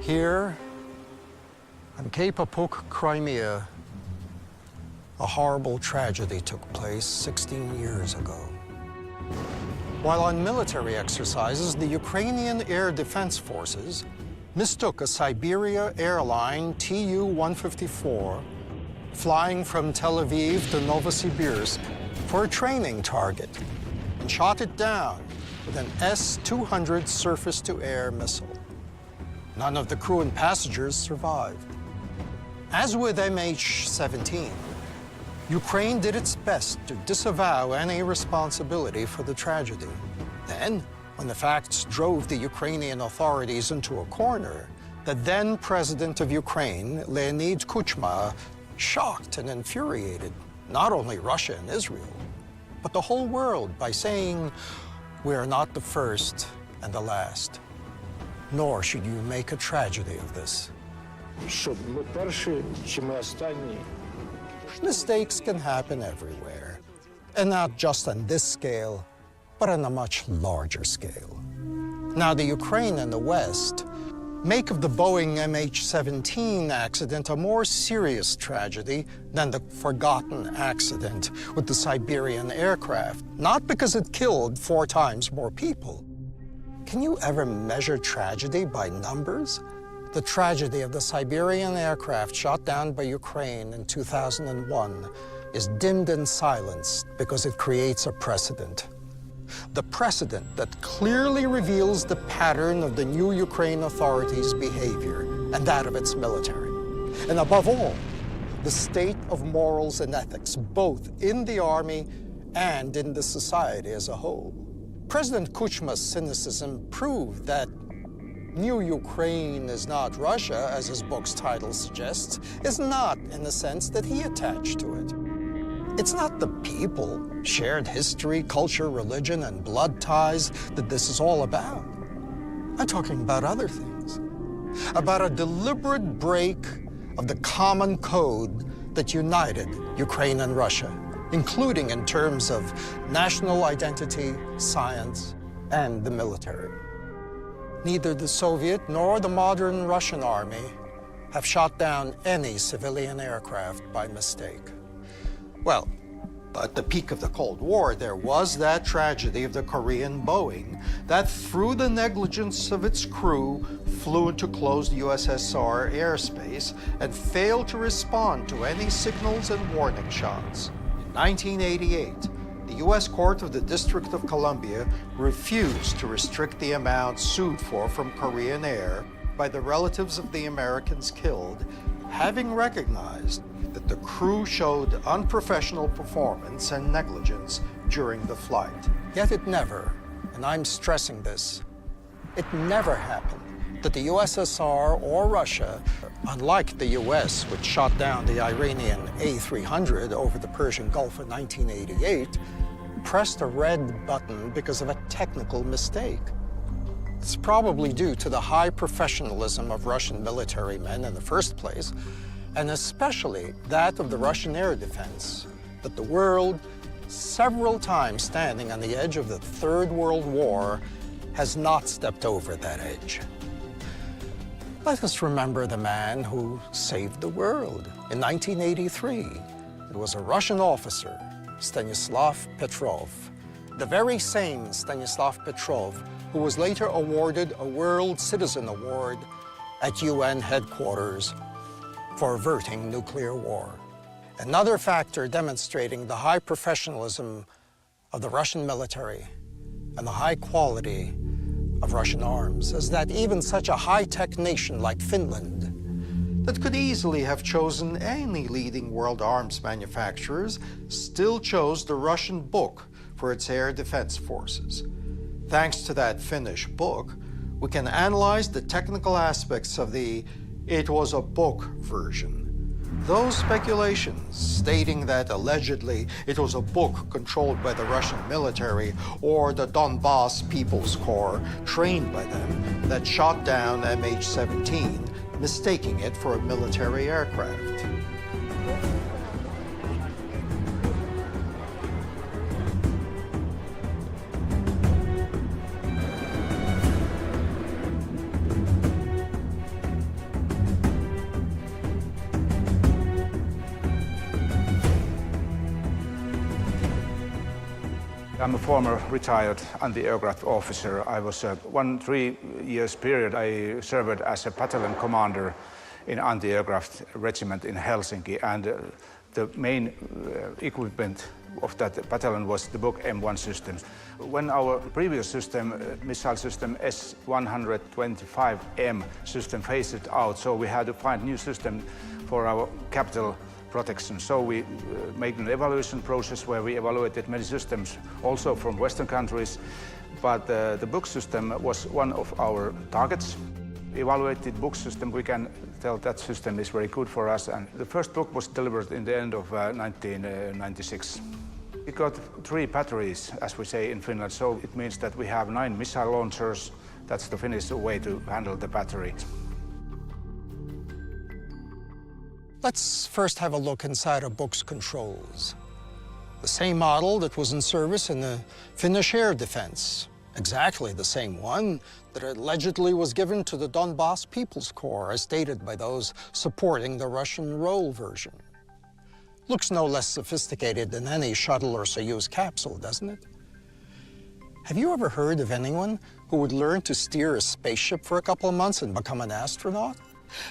Here, on Cape BUK, Crimea, a horrible tragedy took place 16 years ago. While on military exercises, the Ukrainian Air Defense Forces mistook a Siberia airline Tu-154 flying from Tel Aviv to Novosibirsk for a training target and shot it down with an S-200 surface-to-air missile. None of the crew and passengers survived. As with MH17, Ukraine did its best to disavow any responsibility for the tragedy. Then, when the facts drove the Ukrainian authorities into a corner, the then president of Ukraine, Leonid Kuchma, shocked and infuriated not only Russia and Israel, but the whole world by saying, "We are not the first and the last, nor should you make a tragedy of this." Щоб ми перші, чи ми останні. Mistakes can happen everywhere, and not just on this scale, but on a much larger scale. Now, the Ukraine and the West make of the Boeing MH17 accident a more serious tragedy than the forgotten accident with the Siberian aircraft, not because it killed 4 times more people. Can you ever measure tragedy by numbers? The tragedy of the Siberian aircraft shot down by Ukraine in 2001 is dimmed and silenced because it creates a precedent. The precedent that clearly reveals the pattern of the new Ukraine authorities' behavior and that of its military. And above all, the state of morals and ethics, both in the army and in the society as a whole. President Kuchma's cynicism proved that New Ukraine is not Russia, as his book's title suggests, is not in the sense that he attached to it. It's not the people, shared history, culture, religion, and blood ties that this is all about. I'm talking about other things. About a deliberate break of the common code that united Ukraine and Russia, including in terms of national identity, science, and the military. Neither the Soviet nor the modern Russian army have shot down any civilian aircraft by mistake. Well, at the peak of the Cold War, there was that tragedy of the Korean Boeing that, through the negligence of its crew, flew into closed USSR airspace and failed to respond to any signals and warning shots. In 1988, the U.S. Court of the District of Columbia refused to restrict the amount sued for from Korean Air by the relatives of the Americans killed, having recognized that the crew showed unprofessional performance and negligence during the flight. Yet it never, and I'm stressing this, it never happened that the USSR or Russia, unlike the US, which shot down the Iranian A-300 over the Persian Gulf in 1988, pressed a red button because of a technical mistake. It's probably due to the high professionalism of Russian military men in the first place, and especially that of the Russian air defense, that the world, several times standing on the edge of the Third World War, has not stepped over that edge. Let us remember the man who saved the world in 1983. It was a Russian officer, Stanislav Petrov, the very same Stanislav Petrov who was later awarded a World Citizen Award at UN headquarters for averting nuclear war. Another factor demonstrating the high professionalism of the Russian military and the high quality of Russian arms is that even such a high-tech nation like Finland, that could easily have chosen any leading world arms manufacturers, still chose the Russian BUK for its air defense forces. Thanks to that Finnish BUK, we can analyze the technical aspects of the "it was a BUK" version. Those speculations stating that allegedly it was a BUK controlled by the Russian military or the Donbass People's Corps trained by them that shot down MH17, mistaking it for a military aircraft. I'm a former retired anti-aircraft officer. I was 3 years period I served as a battalion commander in anti-aircraft regiment in Helsinki, and the main equipment of that battalion was the BUK M1 system. When our previous system, missile system S125M system phased out, so we had to find new system for our capital protection. So we made an evaluation process where we evaluated many systems, also from Western countries, but the BUK system was one of our targets. Evaluated BUK system, we can tell that system is very good for us, and the first BUK was delivered in the end of 1996. It got 3 batteries, as we say in Finland, so it means that we have 9 missile launchers. That's the Finnish way to handle the battery. Let's first have a look inside a BUK's controls. The same model that was in service in the Finnish air defense. Exactly the same one that allegedly was given to the Donbass People's Corps, as stated by those supporting the Russian role version. Looks no less sophisticated than any shuttle or Soyuz capsule, doesn't it? Have you ever heard of anyone who would learn to steer a spaceship for a couple of months and become an astronaut?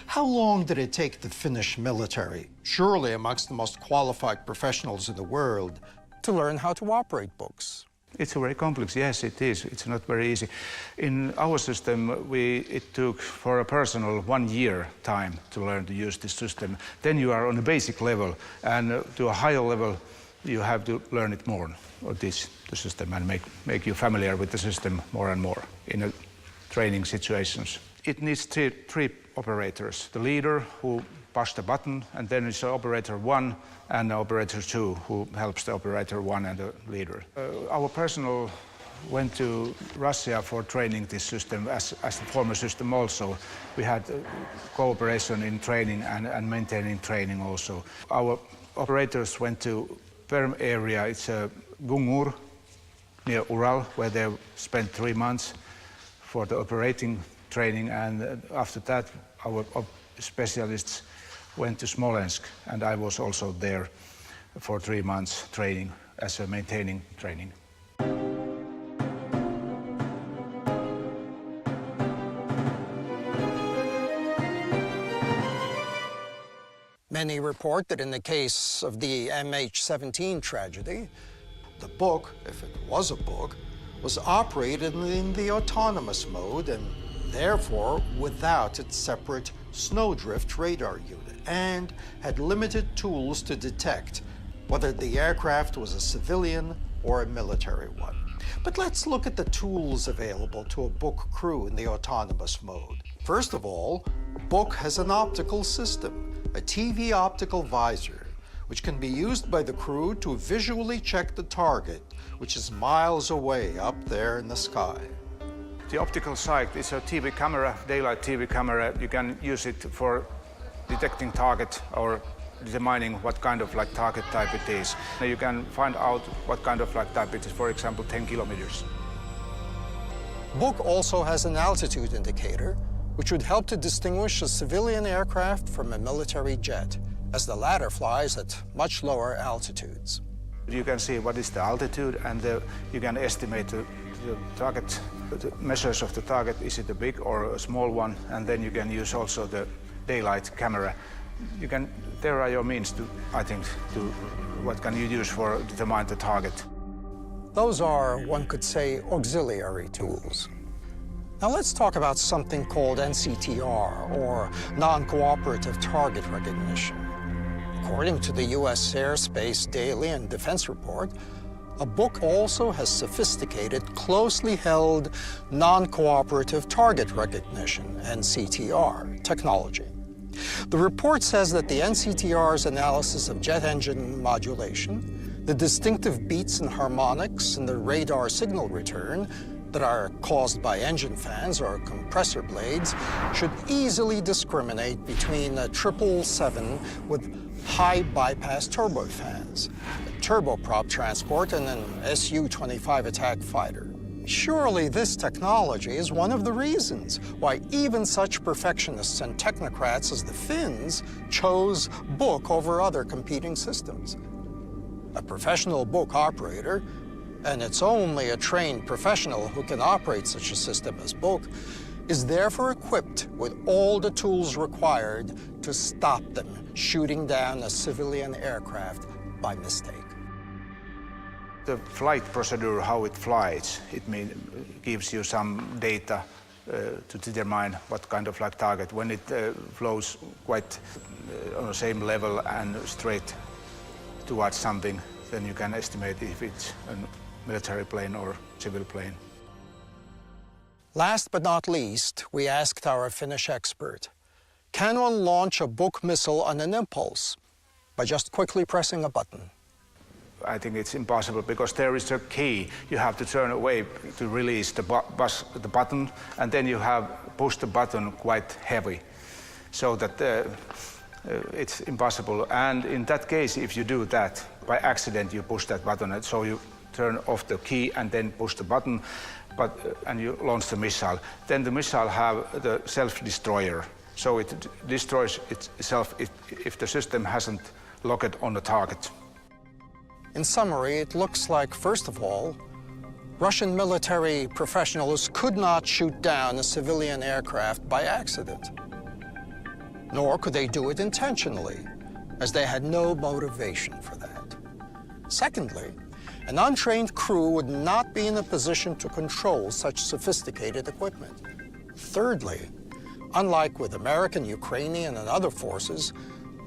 How long did it take the Finnish military, surely amongst the most qualified professionals in the world, to learn how to operate BUKs? It's very complex, yes, it is. It's not very easy. In our system, it took for a personnel 1 year time to learn to use this system. Then you are on a basic level, and to a higher level, you have to learn it more, or the system, and make you familiar with the system more and more in training situations. It needs three operators: the leader who push the button, and then it's operator 1 and operator 2 who helps the operator 1 and the leader. Our personnel went to Russia for training this system as the former system also. We had cooperation in training and maintaining training also. Our operators went to Perm area, it's Gungur near Ural, where they spent 3 months for the operating training, and after that our specialists went to Smolensk, and I was also there for 3 months training as a maintaining training. Many report that in the case of the MH17 tragedy, the BUK, if it was a BUK, was operated in the autonomous mode and therefore without its separate snowdrift radar unit, and had limited tools to detect whether the aircraft was a civilian or a military one. But let's look at the tools available to a BUK crew in the autonomous mode. First of all, BUK has an optical system, a TV optical visor, which can be used by the crew to visually check the target, which is miles away up there in the sky. The optical sight is a TV camera, daylight TV camera. You can use it for detecting target or determining what kind of target type it is. You can find out what kind of type it is, for example, 10 kilometers. BUK also has an altitude indicator, which would help to distinguish a civilian aircraft from a military jet, as the latter flies at much lower altitudes. You can see what is the altitude, and you can estimate the target, the measures of the target. Is it a big or a small one? And then you can use also the daylight camera. There are your means to, I think, what can you use for determine the target. Those are, one could say, auxiliary tools. Now let's talk about something called NCTR, or non-cooperative target recognition. According to the U.S. Airspace Daily and Defense Report, a BUK also has sophisticated, closely held, non-cooperative target recognition, NCTR, technology. The report says that the NCTR's analysis of jet engine modulation, the distinctive beats and harmonics in the radar signal return that are caused by engine fans or compressor blades, should easily discriminate between a 777 with high bypass turbofans, a turboprop transport, and an Su-25 attack fighter. Surely this technology is one of the reasons why even such perfectionists and technocrats as the Finns chose BUK over other competing systems. A professional BUK operator, and it's only a trained professional who can operate such a system as BUK, is therefore equipped with all the tools required to stop them shooting down a civilian aircraft by mistake. The flight procedure, how it flies, gives you some data to determine what kind of target. When it flows quite on the same level and straight towards something, then you can estimate if it's a military plane or civil plane. Last but not least, we asked our Finnish expert, can one launch a BUK missile on an impulse by just quickly pressing a button? I think it's impossible because there is a key. You have to turn away to release the button, and then you have pushed the button quite heavy, so that it's impossible. And in that case, if you do that, by accident you push that button, and so you turn off the key and then push the button, and you launch the missile. Then the missile have the self-destroyer, so it destroys itself if the system hasn't locked on the target. In summary, it looks like, first of all, Russian military professionals could not shoot down a civilian aircraft by accident. Nor could they do it intentionally, as they had no motivation for that. Secondly, an untrained crew would not be in a position to control such sophisticated equipment. Thirdly, unlike with American, Ukrainian, and other forces,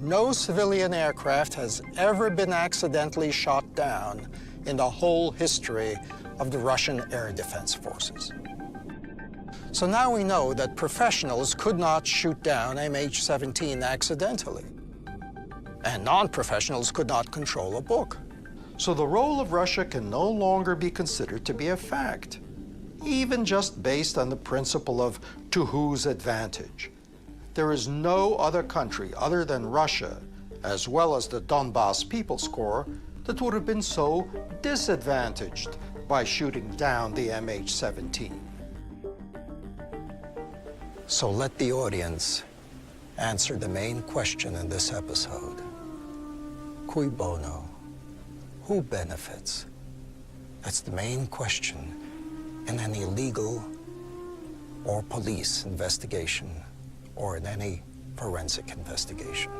no civilian aircraft has ever been accidentally shot down in the whole history of the Russian air defense forces. So now we know that professionals could not shoot down MH17 accidentally, and non-professionals could not control a BUK. So the role of Russia can no longer be considered to be a fact, even just based on the principle of to whose advantage. There is no other country other than Russia, as well as the Donbass People's Corps, that would have been so disadvantaged by shooting down the MH17. So let the audience answer the main question in this episode. Cui bono? Who benefits? That's the main question in any legal or police investigation, or in any forensic investigation.